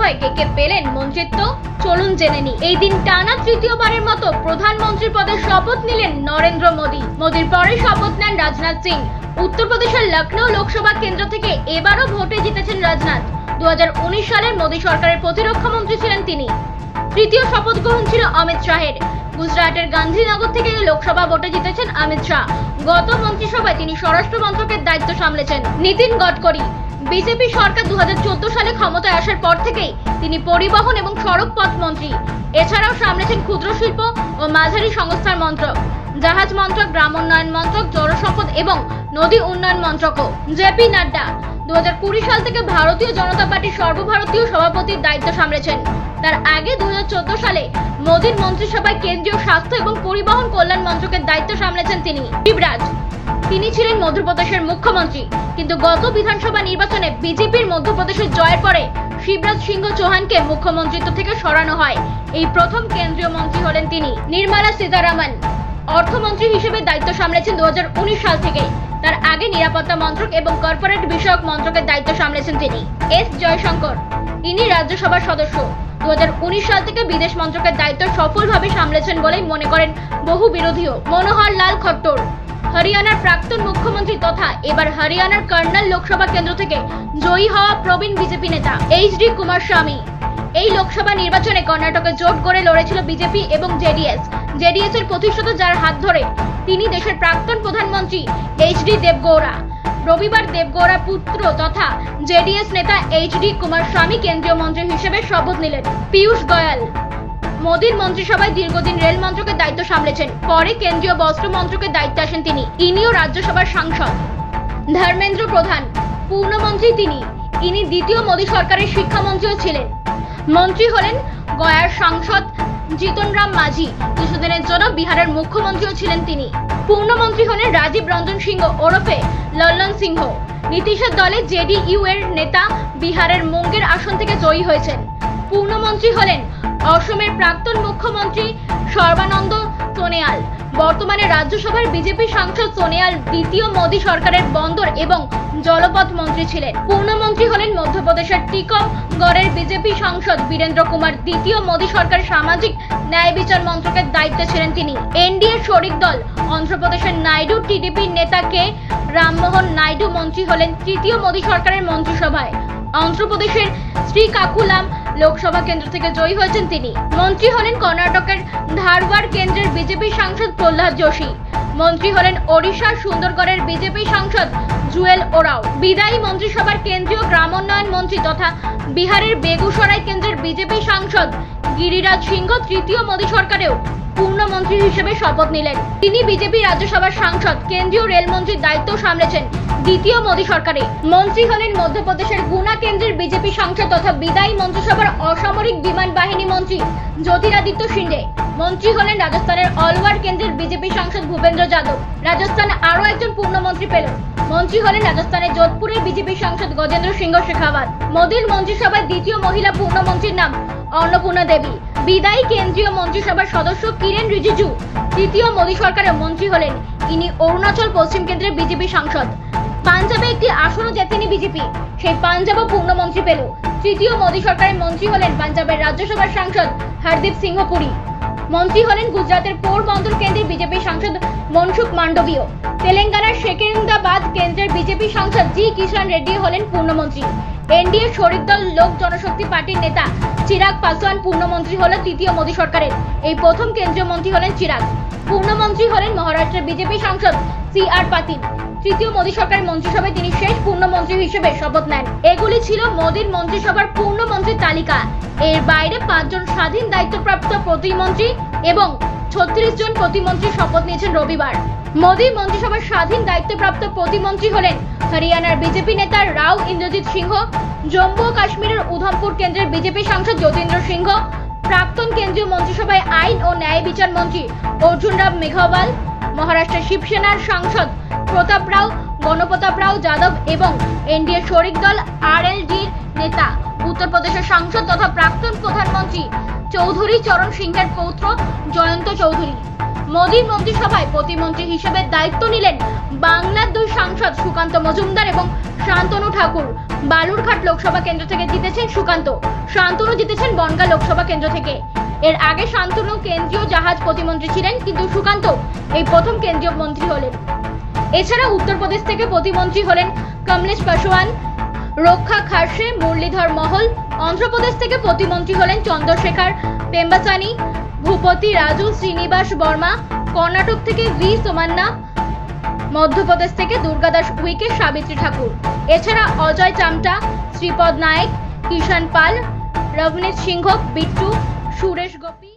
মন্ত্রিসভায় কে কে পেলেন মন্ত্রিত্ব, চলুন জেনে নিই। এই দিন টানা তৃতীয়বারের মতো প্রধানমন্ত্রী পদে শপথ নিলেন নরেন্দ্র মোদী। মোদীর পরে শপথ নেন রাজনাথ সিং। উত্তরপ্রদেশের লখনৌ লোকসভা কেন্দ্র থেকে এবারও ভোটে জিতেছেন রাজনাথ। 2019 সালের মোদী সরকারের প্রতিরক্ষা মন্ত্রী ছিলেন তিনি। তৃতীয় শপথ গ্রহণ ছিল অমিত শাহের। গুজরাটের গান্ধীনগর থেকে লোকসভা ভোটে জিতেছেন অমিত শাহ। গত মন্ত্রিসভায় তিনি স্বরাষ্ট্র মন্ত্রকের দায়িত্ব সামলেছেন। নীতিন গডকরি, বিজেপি সরকার 2014 সালে ক্ষমতায় আসার পর থেকেই তিনি পরিবহন এবং সড়ক পথ মন্ত্রী। এছাড়াও সামলেছেন ক্ষুদ্র শিল্প ও মাঝারি সংস্থার মন্ত্রক, জাহাজ মন্ত্রক, গ্রাম উন্নয়ন মন্ত্রক, জলসম্পদ এবং নদী উন্নয়ন মন্ত্রকও। জেপি নাড্ডা 2020 সাল থেকে ভারতীয় জনতা পার্টির সর্বভারতীয় সভাপতির দায়িত্ব সামলেছেন। তার আগে 2014 সালে মোদীর মন্ত্রিসভায় কেন্দ্রীয় স্বাস্থ্য এবং পরিবহন কল্যাণ মন্ত্রকের দায়িত্ব সামলেছেন তিনি। শিবরাজ, তিনি ছিলেন মধ্যপ্রদেশের মুখ্যমন্ত্রী, কিন্তু গত বিধানসভা নির্বাচনে বিজেপির মধ্যপ্রদেশের জয়ের পরে শিবরাজ সিংহ চৌহানকে মুখ্যমন্ত্রিত্ব থেকে সরানো হয়। এই প্রথম কেন্দ্রীয় মন্ত্রী হলেন তিনি। নির্মলা সীতারামন অর্থমন্ত্রী হিসেবে দায়িত্ব সামলেছেন 2019 সাল থেকে। তার আগে নিরাপত্তা মন্ত্রক এবং কর্পোরেট বিষয়ক মন্ত্রকের দায়িত্ব সামলেছেন তিনি। এস জয়শঙ্কর, ইনি রাজ্যসভার সদস্য। 2019 সাল থেকে বিদেশ মন্ত্রকের দায়িত্ব সফলভাবে সামলেছেন বলেই মনে করেন বহু বিরোধীও। মনোহর লাল খট্টর, হরিয়ানার প্রাক্তন মুখ্যমন্ত্রী তথা এবার হরিয়ানার কর্নাল লোকসভা কেন্দ্র থেকে জয়ী হওয়া প্রবীণ বিজেপি নেতা। এইচ.ডি. কুমারস্বামী, এই লোকসভা নির্বাচনে কর্ণাটকে জোট গড়ে লড়েছিল বিজেপি এবং জেডিএস এর প্রতিষ্ঠাতা, যার হাত ধরে তিনি দেশের প্রাক্তন প্রধানমন্ত্রী এইচ.ডি. দেবগৌড়া। রবিবার দেবগৌড়া পুত্র তথা জেডিএস নেতা এইচ.ডি. কুমারস্বামী কেন্দ্রীয় মন্ত্রী হিসেবে শপথ নিলেন। পীয়ূষ গোয়েল মোদীর মন্ত্রিসভায় দীর্ঘদিন রেল মন্ত্রকের দায়িত্ব সামলেছেন। পরে কেন্দ্রীয় বস্ত্র মন্ত্রকের দায়িত্বে আসেন তিনি। ইনিও রাজ্যসভার সাংসদ। ধর্মেন্দ্র প্রধান, পূর্ণমন্ত্রী তিনি। ইনি দ্বিতীয় মোদী সরকারের শিক্ষামন্ত্রীও ছিলেন। মন্ত্রী হলেন গয়ার সাংসদ জিতন রাম মাঝি। কিছুদিনের জন্য বিহারের মুখ্যমন্ত্রীও ছিলেন তিনি। পূর্ণমন্ত্রী হলেন রাজীব রঞ্জন সিংহ ওরফে লল্লন সিংহ। নীতিশের দলে জেডিইউ এর নেতা, বিহারের মুঙ্গের আসন থেকে জয়ী হয়েছেন। পূর্ণমন্ত্রী হলেন অসমের প্রাক্তন মুখ্যমন্ত্রী সর্বানন্দ সোনোয়াল। বর্তমানে রাজ্যসভার বিজেপি সাংসদ সোনোয়াল দ্বিতীয় মোদী সরকারের বন্দর এবং জলপথ মন্ত্রী ছিলেন। পূর্ণমন্ত্রী হলেন মধ্যপ্রদেশের টিকমগড়ের বিজেপি সাংসদ বীরেন্দ্র কুমার। দ্বিতীয় মোদী সরকার সামাজিক ন্যায় বিচার মন্ত্রকের দায়িত্বে ছিলেন তিনি। এনডিএর শরিক দল অন্ধ্রপ্রদেশের নাইডু টিডিপির নেতা কে রামমোহন নাইডু মন্ত্রী হলেন তৃতীয় মোদী সরকারের মন্ত্রিসভায়। অন্ধ্রপ্রদেশের শ্রীকাকুলাম লোকসভা কেন্দ্র থেকে জয়ী হয়েছেন তিনি। মন্ত্রী হলেন কর্ণাটকের ধারওয়াড় কেন্দ্রের বিজেপি সাংসদ প্রহ্লাদ যোশী। মন্ত্রী হলেন ওড়িশার সুন্দরগড়ের বিজেপি সাংসদ জুয়েল ওরাও। বিদায়ী মন্ত্রিসভার কেন্দ্রীয় গ্রামোন্নয়ন মন্ত্রী তথা বিহারের বেগুসরাই কেন্দ্রের বিজেপি সাংসদ গিরিরাজ সিংহ তৃতীয় মোদী সরকারেও পূর্ণমন্ত্রী হিসেবে শপথ নিলেন। তিনি বিজেপি রাজ্যসভার সাংসদ, কেন্দ্রীয় রেলমন্ত্রীর দায়িত্ব সামলেছেন দ্বিতীয় মোদী সরকারে। মন্ত্রী হলেন মধ্যপ্রদেশের গুনা কেন্দ্রের বিজেপি সাংসদ তথা বিদায়ী মন্ত্রিসভার অসামরিক বিমান বাহিনী মন্ত্রী জ্যোতিরাদিত্য সিন্ধে। মন্ত্রী হলেন রাজস্থানের অলওয়ার কেন্দ্রের বিজেপি সাংসদ ভূপেন্দ্র যাদব। রাজস্থান আরও একজন পূর্ণমন্ত্রী পেল। মন্ত্রী হলেন রাজস্থানের যোধপুরের বিজেপি সাংসদ গজেন্দ্র সিংহ শেখাওয়াত। মোদীর মন্ত্রিসভায় দ্বিতীয় মহিলা পূর্ণমন্ত্রীর নাম অন্নপূর্ণা দেবী। বিদায়ী কেন্দ্রীয় মন্ত্রিসভার সদস্য কিরেন রিজিজু তৃতীয় মোদী সরকারের মন্ত্রী হলেন। ইনি অরুণাচল পশ্চিম কেন্দ্রের বিজেপি সাংসদ। পাঞ্জাবে একটি আসনও জেতেনি বিজেপি, সেই পাঞ্জাবও পূর্ণমন্ত্রী পেল। তৃতীয় মোদী সরকারের মন্ত্রী হলেন পাঞ্জাবের রাজ্যসভার সাংসদ হরদীপ সিংহ পুরী। মন্ত্রী হলেন গুজরাটের পোরবন্দর কেন্দ্রের বিজেপি সাংসদ মনসুখ মান্ডবীয়। তেলেঙ্গানার সেকেন্দ্রাবাদ কেন্দ্রের বিজেপি সাংসদ জি কিষাণ রেড্ডি হলেন পূর্ণমন্ত্রী। এনডিএ শরিক দল লোক জনশক্তি পার্টির নেতা চিরাগ পাসওয়ান পূর্ণমন্ত্রী হলেন তৃতীয় মোদী সরকারের। এই প্রথম কেন্দ্রীয় মন্ত্রী হলেন চিরাগ। পূর্ণমন্ত্রী হলেন মহারাষ্ট্রের বিজেপি সাংসদ সি.আর. পাতিল। তৃতীয় মোদী সরকারের মন্ত্রিসভায় তিনি শেষ পূর্ণমন্ত্রী হিসেবে শপথ নেন। এগুলি ছিল মোদীর মন্ত্রিসভার পূর্ণমন্ত্রীর তালিকা। এর বাইরে 5 জন স্বাধীন দায়িত্বপ্রাপ্ত প্রতিমন্ত্রী এবং 36 জন প্রতিমন্ত্রী শপথ নিয়েছেন রবিবার। মোদীর মন্ত্রিসভার স্বাধীন দায়িত্বপ্রাপ্ত প্রতিমন্ত্রী হলেন হরিয়ানার বিজেপি নেতা রাও ইন্দ্রজিৎ সিংহ, জম্মু ও কাশ্মীরের উধমপুর কেন্দ্রের বিজেপি সাংসদ যতীন্দ্র সিংহ, প্রাক্তন কেন্দ্রীয় মন্ত্রিসভায় আইন ও ন্যায় বিচার মন্ত্রী অর্জুন রাম মেঘওয়াল, মহারাষ্ট্রের শিবসেনার সাংসদ প্রতাপ রাও, গণপ্রতাপ রাও যাদব এবং এনডিএ শরিক দল আরএলডির নেতা উত্তরপ্রদেশের সাংসদ তথা প্রাক্তন প্রধানমন্ত্রী চৌধুরী চরণ সিংহের পৌত্র জয়ন্ত চৌধুরী। মোদীর মন্ত্রিসভায় প্রতিমন্ত্রী হিসেবে দায়িত্ব নিলেন বাংলার 2 সাংসদ সুকান্ত মজুমদার এবং শান্তনু ঠাকুর বালুরঘাট লোকসভা কেন্দ্র থেকে জিতেছেন সুকান্ত। শান্তনু জিতেছেন বনগাঁ লোকসভা কেন্দ্র থেকে। এর আগে শান্তনু কেন্দ্রীয় জাহাজ প্রতিমন্ত্রী ছিলেন, কিন্তু সুকান্ত এই প্রথম কেন্দ্রীয় মন্ত্রী হলেন। এছাড়া উত্তরপ্রদেশ থেকে প্রতিমন্ত্রী হলেন কমলেশ পাসওয়ান, রক্ষা খারসে, মুরলীধর মহল। অন্ধ্রপ্রদেশ থেকে প্রতিমন্ত্রী হলেন চন্দ্রশেখর পেম্বাসানি, ভূপতি রাজু শ্রীনিবাস বর্মা। কর্ণাটক থেকে ভি সোমান্না, মধ্যপ্রদেশ থেকে দুর্গাদাস উইকে সাবিত্রী ঠাকুর। এছাড়া অজয় চামটা, শ্রীপদ নায়েক, কিষাণ পাল, রবনীত সিংহ, বিট্টু, সুরেশ গোপী।